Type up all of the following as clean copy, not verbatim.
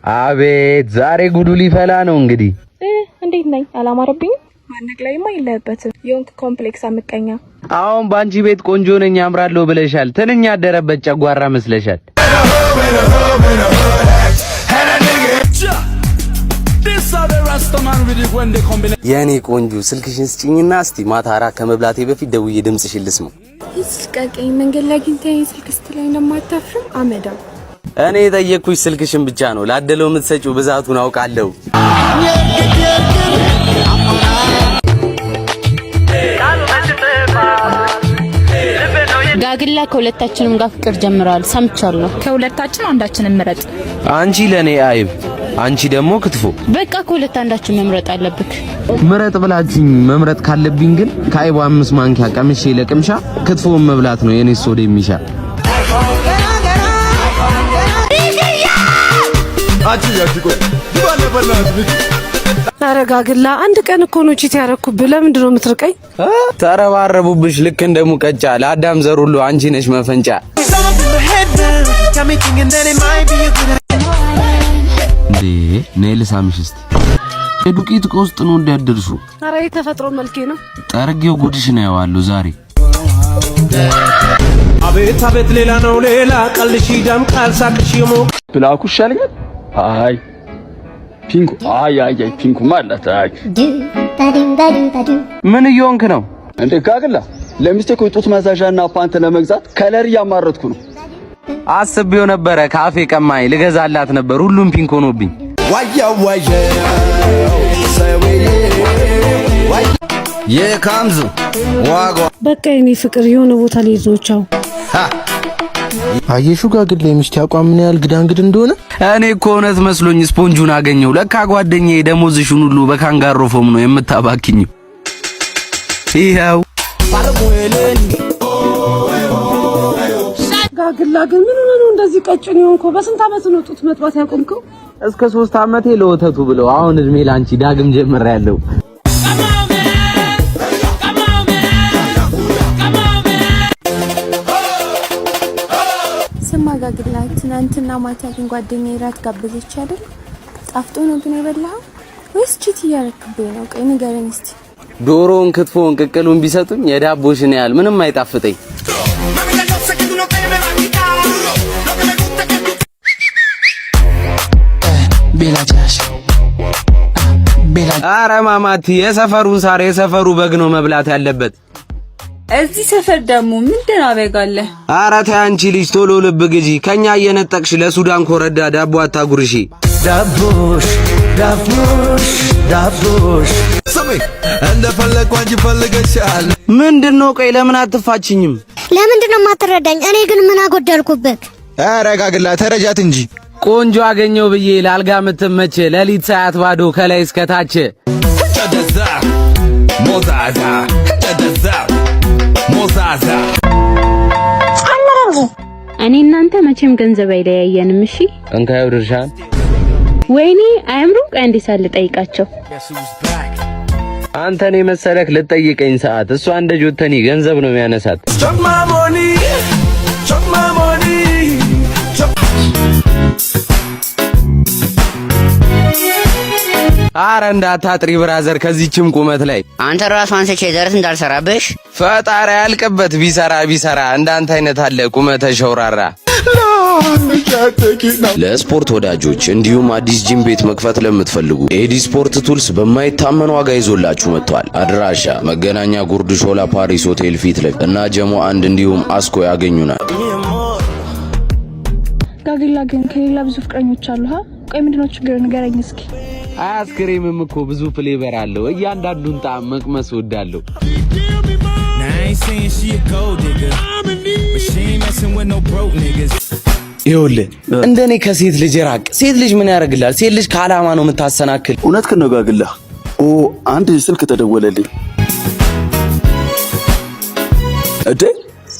አቤት ዛሬ ጉዱ ሊፈላ ነው እንግዲህ። እንዴት ነኝ? አላማረብኝ? ማነቅ ላይማ የለህበትም። የሆንክ ኮምፕሌክስ አምቀኛ። አሁን ባንቺ ቤት ቆንጆ ነኝ አምራለሁ ብለሻል። ትንኛ ያደረበት ጨጓራ መስለሻል። የኔ ቆንጆ ስልክሽን ስጪኝና እስቲ ማታ አራት ከመብላቴ በፊት ደውዬ ድምጽሽን ልስማው። ይስቀቀኝ መንገድ ላይ ግንተኝ ስልክ ስትለኝ እንደማታፍርም አመዳ። እኔ የጠየቅኩሽ ስልክሽን ብቻ ነው። ላደለው የምትሰጪው ብዛቱን አውቃለሁ። ጋግላ ከሁለታችንም ጋር ፍቅር ጀምራል ሰምቻለሁ። ከሁለታችን አንዳችንን ምረጥ። አንቺ ለኔ አይብ፣ አንቺ ደግሞ ክትፎ። በቃ ከሁለት አንዳችን መምረጥ አለብክ። ምረጥ ብላችሁኝ መምረጥ ካለብኝ ግን ከአይቡ 5 ማንኪያ ቀምሼ ለቅምሻ ክትፎውን መብላት ነው የኔ ሶደ የሚሻ። አረጋግላ አንድ ቀን እኮ ነው ቺት ያረኩብህ። ለምንድን ነው የምትርቀኝ? ተረባረቡብሽ ልክ እንደ ሙቀጫ። ለአዳም ዘር ሁሉ አንቺ ነሽ መፈንጫ። ነይ ልሳምሽ እስቲ። የዱቄት ቆስጥ ነው እንዲያደርሱ። ኧረ የተፈጥሮ መልኬ ነው። ጠርጌው ጉድሽ ነው ያዋሉ ዛሬ። አቤት አቤት ሌላ ነው ሌላ ቀልሽ ደምቃል ሳቅሽ ሞ ብላኩ ይሻለኛል። አይ ፒንኩ አይ ፒንኩ ማለት አይ ምን እየሆንክ ነው እንዴ? ጋግላ ለሚስቴ ጡት ማሳዣና ፓንት ለመግዛት ከለር እያማረጥኩ ነው። አስቤው ነበረ ካፌ ቀማኝ ልገዛላት ነበር። ሁሉም ፒንክ ሆኖብኝ። የካምዙ ዋጋ በቃ የኔ ፍቅር የሆነ ቦታ ላይ ይዞቻው አየሹ ጋግላ የሚስቴ አቋም ምን ያህል ግዳንግድ እንደሆነ። እኔ እኮ እውነት መስሎኝ ስፖንጁን አገኘው። ለካ ጓደኛዬ ደሞዝሽን ሁሉ በካንጋሮ ፎም ነው የምታባክኝ። ይሄው ጋግላ ግን ምን ሆነ ነው እንደዚህ ቀጭን የሆንከው? በስንት አመት ነው ጡት መጥባት ያቆምከው? እስከ 3 አመቴ ለወተቱ ብለው አሁን እድሜ ላንቺ ዳግም ጀምሬያለሁ። ስማ ጋግላ ትናንትና ማታ ግን ጓደኛዬ ራት ጋበዘች አይደል? ጣፍጦ ነው ግን የበላኸው ወይስ ቺት እያረክብኝ ነው? ቆይ ንገረኝ እስቲ። ዶሮውን ክትፎውን ቅቅሉን ቢሰጡኝ የዳቦሽን ያህል ምንም አይጣፍጠኝ። ኧረ ማማቲ የሰፈሩን ሳር የሰፈሩ በግ ነው መብላት ያለበት። እዚህ ሰፈር ደግሞ ምንድን አበጋለ? ኧረ ተይ አንቺ ልጅ ቶሎ ልብ ግዢ። ከኛ እየነጠቅሽ ለሱዳን ኮረዳ ዳቦ አታጉርሺ። ዳቦሽ ዳቦሽ ዳቦሽ ስሚ እንደፈለኩ አንቺ ፈልገሻል። ምንድነው? ቆይ ለምን አትፋችኝም? ለምንድነው የማትረዳኝ? እኔ ግን ምን አጎደልኩብክ? ኧረ ጋግላ ተረጃት እንጂ። ቆንጆ አገኘው ብዬ ላልጋ ምትመች ለሊት ሰዓት ባዶ ከላይ እስከ ታች ተደዛ ሞዛዛ ተደዛ ሞዛዛ እኔ እናንተ መቼም ገንዘብ አይለያየንም። እሺ እንካየው ድርሻን። ወይኔ አያምሩ ቀንዲ ሳል ጠይቃቸው። አንተኔ መሰለክ ልጠይቀኝ ሰዓት እሷ እንደ ጆተኒ ገንዘብ ነው የሚያነሳት። አረ እንዳታጥሪ ብራዘር ከዚህችም ቁመት ላይ አንተ ራስ አንሰቼ ደረት እንዳልሰራብሽ ፈጣሪ ያልቅበት ቢሰራ እንዳንተ አይነት አለ ቁመተ ሸውራራ። ለስፖርት ወዳጆች እንዲሁም አዲስ ጂም ቤት መክፈት ለምትፈልጉ ኤዲ ስፖርት ቱልስ በማይታመን ዋጋ ይዞላችሁ መጥቷል። አድራሻ መገናኛ ጉርድ ሾላ ፓሪስ ሆቴል ፊት ለፊት እና ጀሞ 1 እንዲሁም አስኮ ያገኙናል። ጋግላ ግን ከሌላ ብዙ ፍቅረኞች አሉ። ቆይ ምንድነው ችግር? ንገረኝ እስኪ። አይስክሬምም እኮ ብዙ ፍሌቨር አለው። እያንዳንዱን ጣዕም መቅመስ ወዳለሁ። ይኸውልህ እንደኔ ከሴት ልጅ ራቅ። ሴት ልጅ ምን ያደርግላል? ሴት ልጅ ከዓላማ ነው የምታሰናክል። እውነት ነው ጋግላ። አንድ ስልክ ተደወለልኝ። እዴ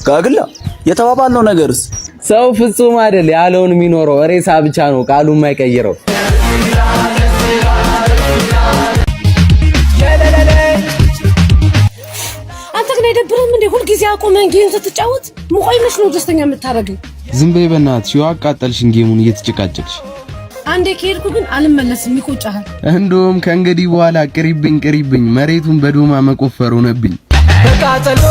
ጋግላ የተባባልነው ነገርስ? ሰው ፍጹም አይደል ያለውን የሚኖረው ሬሳ ብቻ ነው ቃሉን የማይቀይረው። አንተ ግን አይደብርህም እንዴ? ሁሉ ጊዜ አቁመን ጌም ስትጫወት ሙቆይ መች ነው ደስተኛ የምታረገኝ? ዝም በይ በእናትሽ። አቃጠልሽን ጌሙን እየተጨቃጨቅሽ። አንዴ ከሄድኩ ግን አልመለስም ይቆጫሃል እንደውም ከእንግዲህ በኋላ ቅሪብኝ መሬቱን በዶማ መቆፈር ሆነብኝ ተቃጠሎ